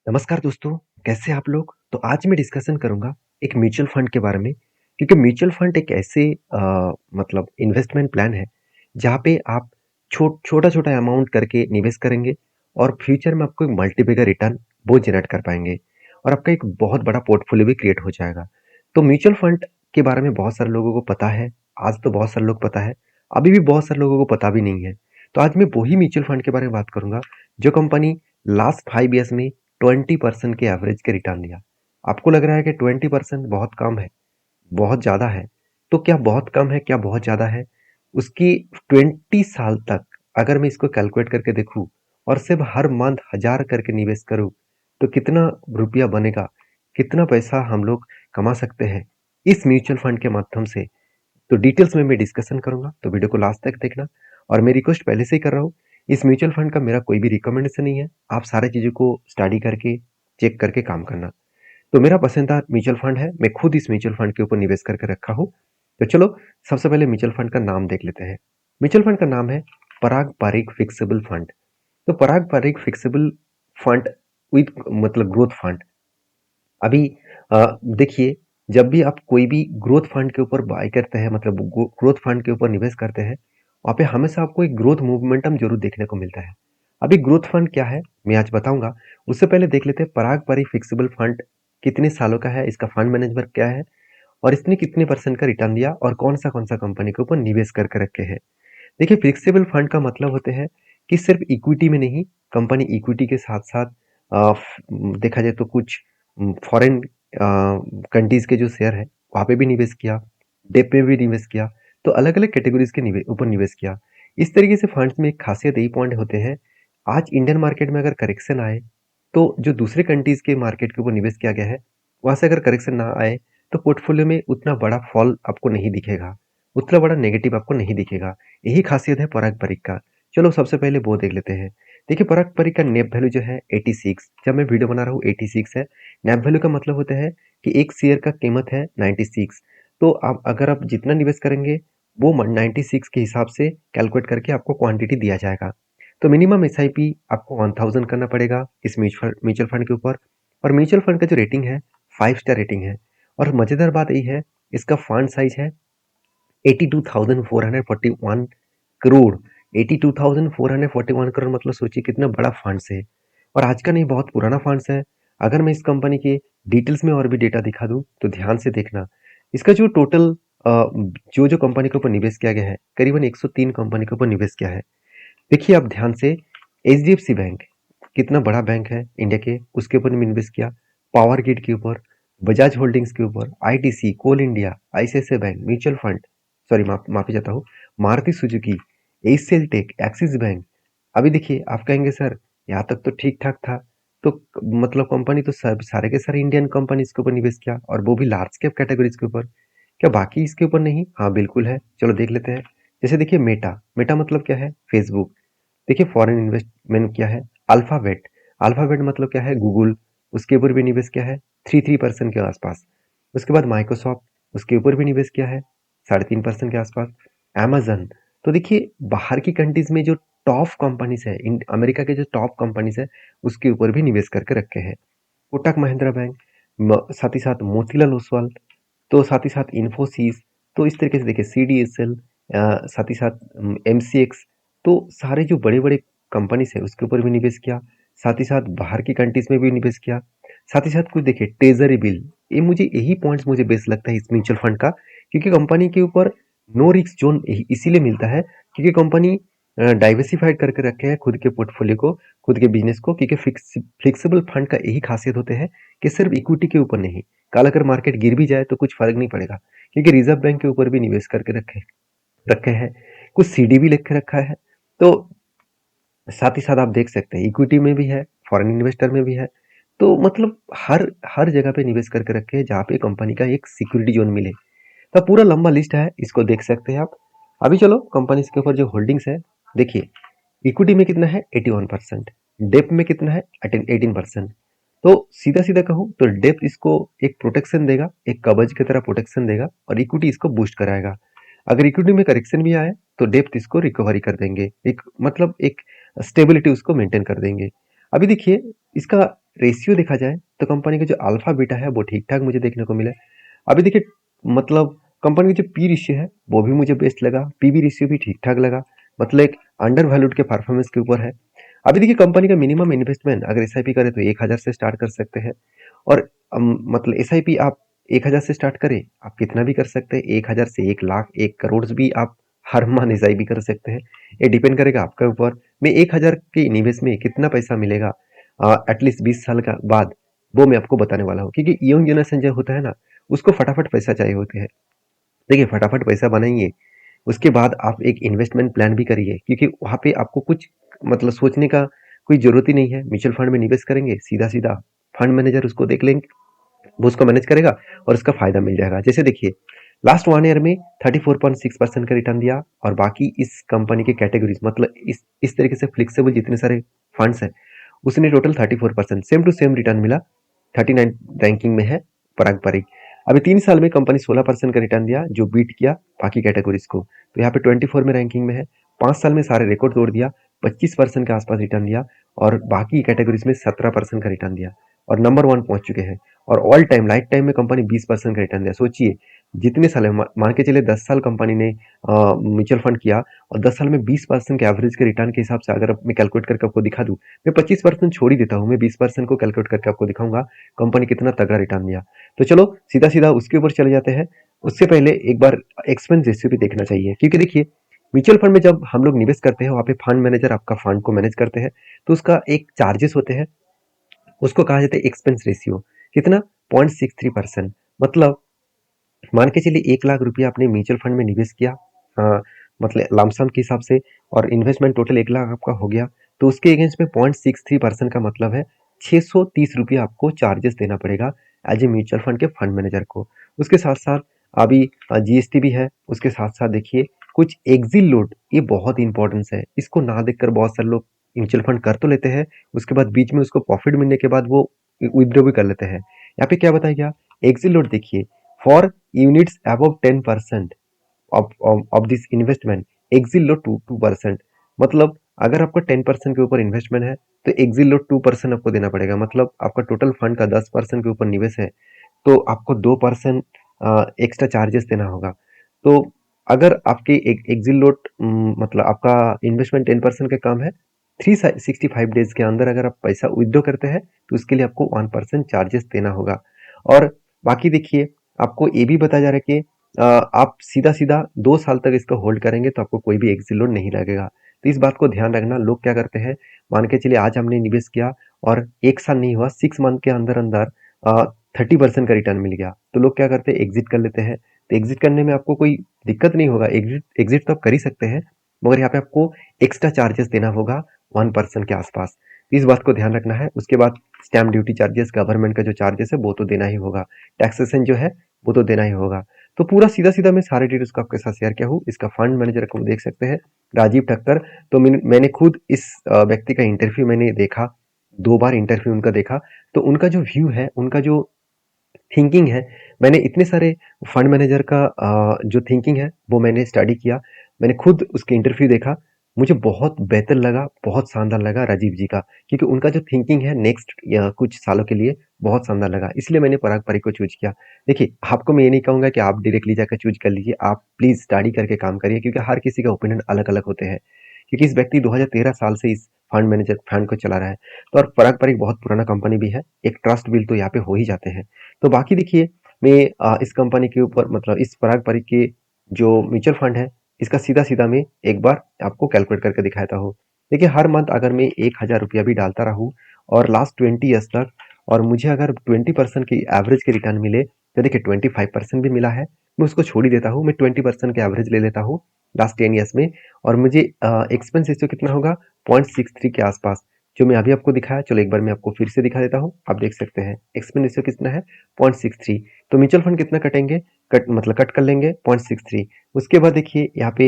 नमस्कार दोस्तों, कैसे हैं आप लोग? तो आज मैं डिस्कशन करूँगा एक म्यूचुअल फंड के बारे में, क्योंकि म्यूचुअल फंड एक ऐसे मतलब इन्वेस्टमेंट प्लान है, जहाँ पे आप छोटा-छोटा अमाउंट करके निवेश करेंगे और फ्यूचर में आपको एक मल्टीपल रिटर्न वो जनरेट कर पाएँगे और आपका एक बहुत बड़ा पोर्टफोलियो भी क्रिएट हो जाएगा। तो म्यूचुअल फंड के बारे में बहुत सारे लोगों को पता है, आज तो बहुत सारे लोग पता है, अभी भी बहुत सारे लोगों को पता भी नहीं है। तो आज मैं वही म्यूचुअल फंड के बारे में बात करूँगा, जो कंपनी लास्ट 5 ईयर्स में 20% के एवरेज के रिटर्न लिया। आपको लग रहा है कि 20% बहुत कम है, बहुत ज़्यादा है। तो क्या बहुत कम है, क्या बहुत ज़्यादा है? उसकी 20 साल तक अगर मैं इसको कैलकुलेट करके देखूँ और सिर्फ हर मंथ 1000 करके निवेश करूँ, तो कितना रुपया बनेगा? कितना पैसा हम लोग कमा सकते हैं इस म्यूचुअल फंड के माध्यम से? तो डिटेल्स में मैं डिस्कशन करूंगा, तो वीडियो को लास्ट तक देखना। और मैं रिक्वेस्ट पहले से ही कर रहा हूँ, इस म्यूचुअल फंड का मेरा कोई भी रिकमेंडेशन नहीं है, आप सारी चीज़ों को स्टडी करके चेक करके काम करना। तो मेरा पसंदीदा म्यूचुअल फंड है, मैं खुद इस म्यूचुअल फंड के ऊपर निवेश करके रखा हूँ। तो चलो सबसे पहले म्यूचुअल फंड का नाम देख लेते हैं। म्यूचुअल फंड का नाम है पराग पारिक फिक्सेबल फंड। तो Parag Parikh flexible fund with मतलब ग्रोथ फंड। अभी देखिए, जब भी आप कोई भी ग्रोथ फंड के ऊपर बाय करते हैं, मतलब ग्रोथ फंड के ऊपर निवेश करते हैं, वहाँ पे हमेशा आपको एक ग्रोथ मोमेंटम जरूर देखने को मिलता है। अभी ग्रोथ फंड क्या है मैं आज बताऊंगा। उससे पहले देख लेते हैं पराग पारी फिक्सिबल फंड कितने सालों का है, इसका फंड मैनेजमेंट क्या है और इसने कितने परसेंट का रिटर्न दिया और कौन सा कंपनी के ऊपर निवेश करके रखे हैं। देखिए, फ्लेक्सिबल फंड का मतलब होते हैं कि सिर्फ इक्विटी में नहीं, कंपनी इक्विटी के साथ साथ देखा जाए तो कुछ फॉरेन कंट्रीज के जो शेयर है वहाँ पे भी निवेश किया, डेप में भी निवेश किया। तो अलग अलग कैटेगरीज के ऊपर निवेश किया। इस तरीके से फंड्स में एक खासियत यही पॉइंट होते हैं, आज इंडियन मार्केट में अगर करेक्शन आए तो जो दूसरे कंट्रीज के मार्केट के ऊपर निवेश किया गया है वहां से अगर करेक्शन ना आए तो पोर्टफोलियो में उतना बड़ा फॉल आपको नहीं दिखेगा, उतना बड़ा नेगेटिव आपको नहीं दिखेगा। यही खासियत है पराग परिक का। चलो सबसे पहले वो देख लेते हैं। देखिए, पराग परिक का नेप वैल्यू जो है 86, जब मैं वीडियो बना रहा हूँ 86 है। नेप वैल्यू का मतलब होता है कि एक शेयर का कीमत है 96। तो आप अगर आप जितना निवेश करेंगे वो 96 के हिसाब से कैलकुलेट करके आपको क्वांटिटी दिया जाएगा। तो मिनिमम एसआईपी आपको 1000 करना पड़ेगा इस म्यूचुअल फंड के ऊपर। और म्यूचुअल फंड का जो रेटिंग है 5 स्टार रेटिंग है। और मजेदार बात यही है, इसका फंड साइज है 82,441 करोड़। 82,441 करोड़ मतलब सोचिए कितना बड़ा फंड्स है। और आज का नहीं, बहुत पुराना फंड्स है। अगर मैं इस कंपनी के डिटेल्स में और भी डेटा दिखा दूं तो ध्यान से देखना। इसका जो टोटल जो जो कंपनी के ऊपर निवेश किया गया है, करीबन 103 कंपनी के ऊपर निवेश किया है। देखिए आप ध्यान से, एचडीएफसी बैंक कितना बड़ा बैंक है इंडिया के, उसके ऊपर भी निवेश किया। पावर ग्रिड के ऊपर, बजाज होल्डिंग्स के ऊपर, ITC, Coal India, ICICI Bank, mutual fund, sorry माफी चाहता हूँ, Maruti Suzuki, HCL Tech, Axis Bank. अभी देखिए, आप कहेंगे सर यहाँ तक तो ठीक ठाक था, तो मतलब कंपनी तो सब सारे के सारे इंडियन कंपनीज के ऊपर निवेश किया और वो भी लार्ज कैप कैटेगरीज के ऊपर, क्या बाकी इसके ऊपर नहीं? हाँ बिल्कुल है, चलो देख लेते हैं। जैसे देखिए, मेटा, मेटा मतलब क्या है? फेसबुक। देखिए, फॉरेन इन्वेस्टमेंट क्या है? अल्फाबेट, अल्फाबेट मतलब क्या है? गूगल, उसके ऊपर भी निवेश किया है 3% के आसपास। उसके बाद माइक्रोसॉफ्ट, उसके ऊपर भी निवेश किया है 3.5% के आसपास। अमेजन। तो देखिए, बाहर की कंट्रीज में जो टॉप कंपनीज है, अमेरिका के जो टॉप कंपनीज है उसके ऊपर भी निवेश करके रखे हैं। कोटक महिंद्रा बैंक, साथ ही साथ मोतीलाल ओसवाल, तो साथ ही साथ इन्फोसिस। तो इस तरीके से देखिए, सीडीएसएल, साथ ही साथ एमसीएक्स। तो सारे जो बड़े बड़े कंपनीज है उसके ऊपर भी निवेश किया, साथ ही साथ बाहर की कंट्रीज में भी निवेश किया। साथ ही साथ कुछ देखिए, ट्रेजरी बिल, ये मुझे यही पॉइंट्स मुझे बेस्ट लगता है इस म्यूचुअल फंड का, क्योंकि कंपनी के ऊपर नो रिस्क जोन इसीलिए मिलता है क्योंकि कंपनी डाइवर्सिफाइड करके रखे हैं खुद के पोर्टफोलियो को, खुद के बिजनेस को। क्योंकि फ्लेक्सिबल फंड का यही खासियत होते हैं कि सिर्फ इक्विटी के ऊपर नहीं, कल अगर मार्केट गिर भी जाए तो कुछ फर्क नहीं पड़ेगा, क्योंकि रिजर्व बैंक के ऊपर भी निवेश करके रखे रखे हैं, कुछ सीडी भी लेके रखा है। तो साथ ही साथ आप देख सकते हैं इक्विटी में भी है, फॉरेन इन्वेस्टर में भी है। तो मतलब हर हर जगह पे निवेश करके रखे हैं जहाँ पे कंपनी का एक सिक्योरिटी जोन मिले। तो पूरा लंबा लिस्ट है, इसको देख सकते हैं आप। अभी चलो कंपनी के ऊपर जो होल्डिंग्स है देखिए, इक्विटी में कितना है 81%, डेप में कितना है 18%। तो सीधा सीधा कहूँ तो डेप इसको एक प्रोटेक्शन देगा, एक कवच की तरह प्रोटेक्शन देगा, और इक्विटी इसको बूस्ट कराएगा। अगर इक्विटी में करेक्शन भी आए तो डेप्थ इसको रिकवरी कर देंगे, एक मतलब एक स्टेबिलिटी उसको मेंटेन कर देंगे। अभी देखिए, इसका रेशियो देखा जाए तो कंपनी का जो अल्फा बीटा है वो ठीक-ठाक मुझे देखने को मिला। अभी देखिए मतलब कंपनी की जो पी रेशियो है वो भी मुझे बेस्ट लगा, पीबी रेशियो भी ठीक-ठाक लगा, मतलब एक अंडर वैल्यूड के परफॉर्मेंस के ऊपर है। अभी देखिए कंपनी का मिनिमम इन्वेस्टमेंट अगर एसआईपी करें तो 1000 से स्टार्ट कर सकते हैं और मतलब एसआईपी आप 1000 से स्टार्ट करें, आप कितना भी कर सकते हैं, 1000 से 1 लाख, 1 करोड़ भी आप हर मंथ एसआईपी कर सकते हैं। ये डिपेंड करेगा आपके ऊपर। मैं 1000 के निवेश में कितना पैसा मिलेगा एटलीस्ट 20 साल का बाद, वो मैं आपको बताने वाला हूँ क्योंकि यंग जनरेशन जो होता है ना, उसको फटाफट पैसा चाहिए होते हैं। देखिए फटाफट पैसा बनाइए, उसके बाद आप एक इन्वेस्टमेंट प्लान भी करिए क्योंकि वहाँ पे आपको कुछ मतलब सोचने का कोई ज़रूरत ही नहीं है। म्यूचुअल फंड में निवेश करेंगे, सीधा-सीधा फंड मैनेजर उसको देख लेंगे, वो उसको मैनेज करेगा और उसका फ़ायदा मिल जाएगा। जैसे देखिए लास्ट 1 ईयर में 34.6% का रिटर्न दिया और बाकी इस कंपनी के कैटेगरीज़ मतलब इस तरीके से फ्लेक्सिबल जितने सारे फंड्स हैं, उसने total 34% same to same return मिला। 39 रैंकिंग में है पारंपरिक। अभी 3 साल में कंपनी 16% का रिटर्न दिया जो बीट किया बाकी कैटेगरीज को, तो यहाँ पे 24 में रैंकिंग में है। 5 साल में सारे रिकॉर्ड तोड़ दिया, 25% के आसपास रिटर्न दिया और बाकी कैटेगरीज में 17% का रिटर्न दिया और नंबर 1 पहुंच चुके हैं। और ऑल टाइम लाइफ टाइम में कंपनी 20% का रिटर्न दिया। सोचिए जितने साल मान के चले 10 साल कंपनी ने म्यूचुअल फंड किया और 10 साल में 20% के एवरेज के रिटर्न के हिसाब से अगर मैं कैलकुलेट करके आपको दिखा दूं, मैं 25% छोड़ ही देता हूँ, मैं 20% को कैलकुलेट करके आपको दिखाऊंगा कंपनी कितना तगड़ा रिटर्न दिया। तो चलो सीधा सीधा उसके ऊपर चले जाते हैं। उससे पहले एक बार एक्सपेंस रेशियो भी देखना चाहिए क्योंकि देखिए म्यूचुअल फंड में जब हम लोग निवेश करते हैं वहाँ पे फंड मैनेजर आपका फंड को मैनेज करते हैं, तो उसका एक चार्जेस होते हैं, उसको कहा जाता है एक्सपेंस रेशियो। कितना? 0.63%। मतलब मान के चलिए 1 लाख रुपया आपने म्यूचुअल फंड में निवेश किया, मतलब लमसम के हिसाब से, और इन्वेस्टमेंट टोटल 1 लाख आपका हो गया, तो उसके अगेंस्ट में 0.63% का मतलब है 630 रुपया आपको चार्जेस देना पड़ेगा एज ए म्यूचुअल फंड के फंड मैनेजर को। उसके साथ साथ अभी जीएसटी भी है। उसके साथ साथ देखिए कुछ एग्जिट लोड, ये बहुत इंपॉर्टेंस है, इसको ना देखकर बहुत सारे लोग म्यूचुअल फंड कर तो लेते हैं, उसके बाद बीच में उसको प्रॉफिट मिलने के बाद वो विथड्रॉ भी कर लेते हैं। यहाँ पे क्या बताया गया, एग्जिट लोड देखिए, for units above 10% of this investment exit load 2%। मतलब अगर आपका 10% के ऊपर इन्वेस्टमेंट है तो एग्जिट लोड 2% आपको देना पड़ेगा। मतलब आपका टोटल फंड का 10% के ऊपर निवेश है तो आपको 2% एक्स्ट्रा चार्जेस देना होगा। तो अगर आपके एग्जिट लोड मतलब आपका इन्वेस्टमेंट 10% का काम है, 365 डेज के अंदर अगर आप पैसा विथड्रॉ करते हैं तो उसके लिए आपको 1% चार्जेस देना होगा। और बाकी देखिए आपको ये भी बताया जा रहा है कि आप सीधा सीधा 2 साल तक इसको होल्ड करेंगे तो आपको कोई भी एग्जिट लोड नहीं लगेगा। तो इस बात को ध्यान रखना। लोग क्या करते हैं, मान के चलिए आज हमने निवेश किया और 1 साल नहीं हुआ, 6 मंथ के अंदर अंदर 30% का रिटर्न मिल गया, तो लोग क्या करते हैं, एग्जिट कर लेते हैं। तो एग्जिट करने में आपको कोई दिक्कत नहीं होगा, एग्जिट एग्जिट तो आप कर ही सकते हैं, मगर यहाँ पे आपको एक्स्ट्रा चार्जेस देना होगा 1% के आसपास। तो इस बात को ध्यान रखना है। उसके बाद स्टैम्प ड्यूटी चार्जेस, गवर्नमेंट का जो चार्जेस है वो तो देना ही होगा, टैक्सेशन जो है वो तो देना ही होगा। तो पूरा सीधा सीधा मैं सारे डिटेल्स को आपके साथ शेयर किया हूँ। इसका फंड मैनेजर को देख सकते हैं, राजीव ठक्कर। तो मैंने खुद इस व्यक्ति का इंटरव्यू मैंने देखा, 2 बार इंटरव्यू उनका देखा। तो उनका जो व्यू है, उनका जो थिंकिंग है, मैंने इतने सारे फंड मैनेजर का जो थिंकिंग है वो मैंने स्टडी किया, मैंने खुद उसके इंटरव्यू देखा। मुझे बहुत बेहतर लगा, बहुत शानदार लगा राजीव जी का, क्योंकि उनका जो थिंकिंग है नेक्स्ट कुछ सालों के लिए बहुत शानदार लगा, इसलिए मैंने पराग पारिक को चूज किया। देखिए आपको मैं ये नहीं कहूंगा कि आप डायरेक्टली जाकर चूज कर लीजिए, आप प्लीज स्टडी करके काम करिए क्योंकि हर किसी का ओपिनियन अलग अलग होते हैं। क्योंकि इस व्यक्ति 2013 साल से इस फंड मैनेजर फंड को चला रहा है, तो और पराग पारिक बहुत पुराना कंपनी भी है, एक ट्रस्ट बिल तो यहाँ पे हो ही जाते हैं। तो बाकी देखिए मैं इस कंपनी के ऊपर मतलब इस पराग पारिक के जो म्यूचुअल फंड है, इसका सीधा सीधा मैं एक बार आपको कैलकुलेट करके दिखाता हूँ। देखिए हर मंथ अगर मैं 1000 रुपया भी डालता रहूँ और लास्ट 20 ईयर्स तक, और मुझे अगर 20% की एवरेज के रिटर्न मिले, तो देखिए 25% भी मिला है, मैं उसको छोड़ ही देता हूँ, मैं 20% के एवरेज ले लेता हूँ लास्ट 10 ईयर्स में। और मुझे एक्सपेंस रेशियो कितना होगा, 0.63 के आसपास, जो मैं अभी आपको दिखाया। चलो एक बार मैं आपको फिर से दिखा देता हूँ, आप देख सकते हैं एक्सपेंस रेशियो कितना है, 0.63। तो म्यूचुअल फंड कितना कटेंगे, कट कर लेंगे 0.63। उसके बाद देखिए यहाँ पे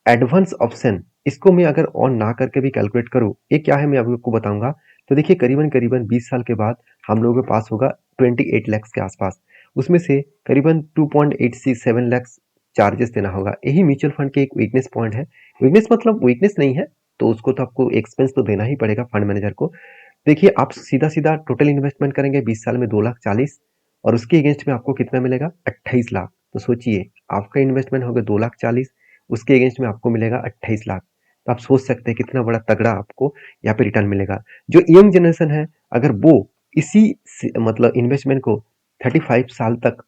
एडवांस ऑप्शन, इसको मैं अगर ऑन ना करके भी कैलकुलेट करूँ, ये क्या है मैं अभी आपको बताऊंगा। तो देखिए करीबन करीबन 20 साल के बाद हम लोगों के पास होगा 28 लैक्स के आसपास, उसमें से करीबन 2.87 लैक्स चार्जेस देना होगा। यही म्यूचुअल फंड के एक वीकनेस पॉइंट है। वीकनेस मतलब वीकनेस नहीं है, तो उसको तो आपको एक्सपेंस तो देना ही पड़ेगा फंड मैनेजर को। देखिए आप सीधा-सीधा टोटल इन्वेस्टमेंट करेंगे 20 साल में 2,40,000 और उसके अगेंस्ट में आपको कितना मिलेगा 28 लाख। तो सोचिए आपका इन्वेस्टमेंट हो गया 2,40,000, उसके अगेंस्ट में आपको मिलेगा 28 लाख। तो आप सोच सकते हैं कितना बड़ा तगड़ा आपको यहाँ पे रिटर्न मिलेगा। जो यंग जनरेशन है अगर वो इसी मतलब इन्वेस्टमेंट को 35 साल तक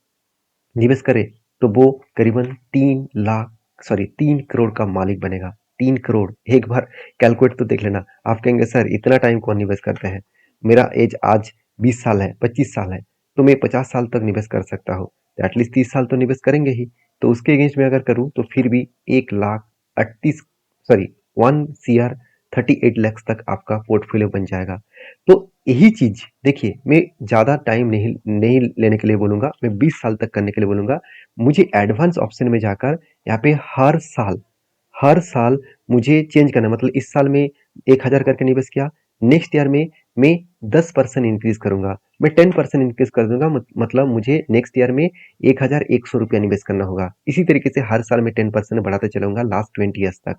निवेश करे तो वो करीबन 3 करोड़ का मालिक बनेगा। 3 करोड़ एक बार कैलकुलेट तो देख लेना। आप कहेंगे सर इतना टाइम कौन निवेश करते हैं, मेरा एज आज 20 साल है 25 साल है तो मैं 50 साल तक निवेश कर सकता हूँ, तो एटलीस्ट 30 साल तो निवेश करेंगे ही। तो उसके अगेंस्ट में अगर करूँ तो फिर भी 1,38 तक आपका पोर्टफोलियो बन जाएगा। तो यही चीज देखिए मैं ज्यादा टाइम नहीं नहीं लेने के लिए बोलूंगा, मैं 20 साल तक करने के लिए बोलूंगा। मुझे एडवांस ऑप्शन में जाकर यहाँ पे हर साल मुझे चेंज करना, मतलब इस साल में 1,000 करके निवेश किया, नेक्स्ट ईयर में मैं 10% इंक्रीज करूंगा, मैं 10% इंक्रीज कर दूंगा, मतलब मुझे नेक्स्ट ईयर में 1,100 रुपया निवेश करना होगा। इसी तरीके से हर साल में 10% बढ़ाते चलूंगा लास्ट 20 ईयर्स तक।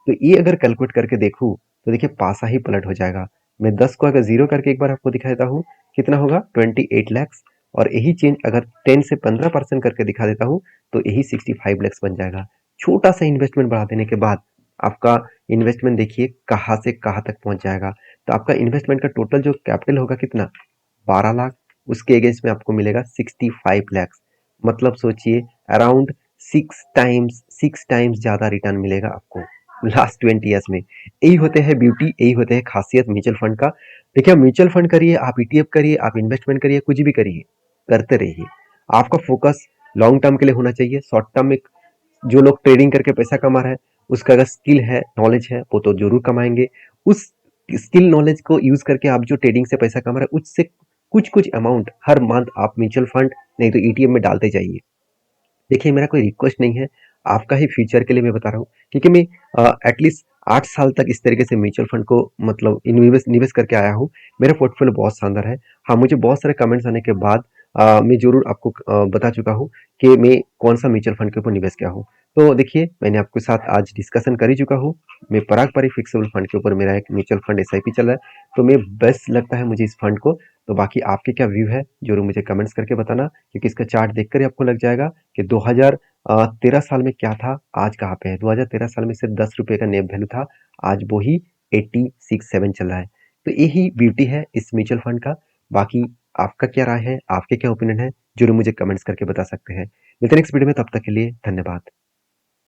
तो ये अगर कैलकुलेट करके देखूँ तो देखिए पासा ही पलट हो जाएगा। मैं 10 को अगर जीरो करके एक बार आपको दिखा देता हूँ कितना होगा 28 lakhs, और यही चेंज अगर 10 से 15% करके दिखा देता हूँ तो यही 65 lakhs बन जाएगा। छोटा सा इन्वेस्टमेंट बढ़ा देने के बाद आपका इन्वेस्टमेंट देखिए कहाँ से कहाँ तक पहुंच जाएगा। तो आपका इन्वेस्टमेंट का टोटल जो कैपिटल होगा कितना 12 लाख, उसके अगेंस्ट में आपको मिलेगा 65 lakhs। मतलब सोचिए अराउंड 6 टाइम्स ज्यादा रिटर्न मिलेगा आपको लास्ट 20 ईयर्स में। यही होते हैं ब्यूटी, यही होते हैं खासियत म्यूचुअल फंड का। देखिए म्यूचुअल फंड करिए, आप ईटीएफ करिए, आप इन्वेस्टमेंट करिए, कुछ भी करिए, करते रहिए। आपका फोकस लॉन्ग टर्म के लिए होना चाहिए। शॉर्ट टर्म में जो लोग ट्रेडिंग करके पैसा कमा रहे हैं उसका अगर स्किल है नॉलेज है वो तो जरूर कमाएंगे। उस स्किल नॉलेज को यूज करके आप जो ट्रेडिंग से पैसा कमा रहे हैं उससे कुछ कुछ अमाउंट हर मंथ आप म्यूचुअल फंड नहीं तो ईटीएफ में डालते जाइए। देखिए मेरा कोई रिक्वेस्ट नहीं है, आपका ही फ्यूचर के लिए मैं बता रहा हूँ, क्योंकि मैं एटलीस्ट 8 साल तक इस तरीके से म्यूचुअल फंड को मतलब निवेश निवेश करके आया हूँ। मेरा पोर्टफोलियो बहुत शानदार है। हाँ मुझे बहुत सारे कमेंट्स आने के बाद मैं जरूर आपको बता चुका हूँ कि मैं कौन सा म्यूचुअल फंड के ऊपर निवेश किया हूँ। तो देखिए मैंने आपके साथ आज डिस्कशन कर ही चुका हूँ। मैं पारंपरिक फिक्सेबल फंड के ऊपर मेरा एक म्यूचुअल फंड एसआईपी चल रहा है, तो मैं बेस्ट लगता है मुझे इस फंड को। तो बाकी आपके क्या व्यू है जरूर मुझे कमेंट्स करके बताना, क्योंकि इसका चार्ट देखकर ही आपको लग जाएगा कि 2013 साल में क्या था आज कहाँ पे है। 2013 साल में सिर्फ 10 रुपए का नेप वैल्यू था, आज वो ही 86-7 चल रहा है। तो यही ब्यूटी है इस म्यूचुअल फंड का। बाकी आपका क्या राय है, आपके क्या ओपिनियन है, जरूर मुझे कमेंट्स करके बता सकते हैं। मिलते हैं नेक्स्ट वीडियो में, तब तक के लिए धन्यवाद।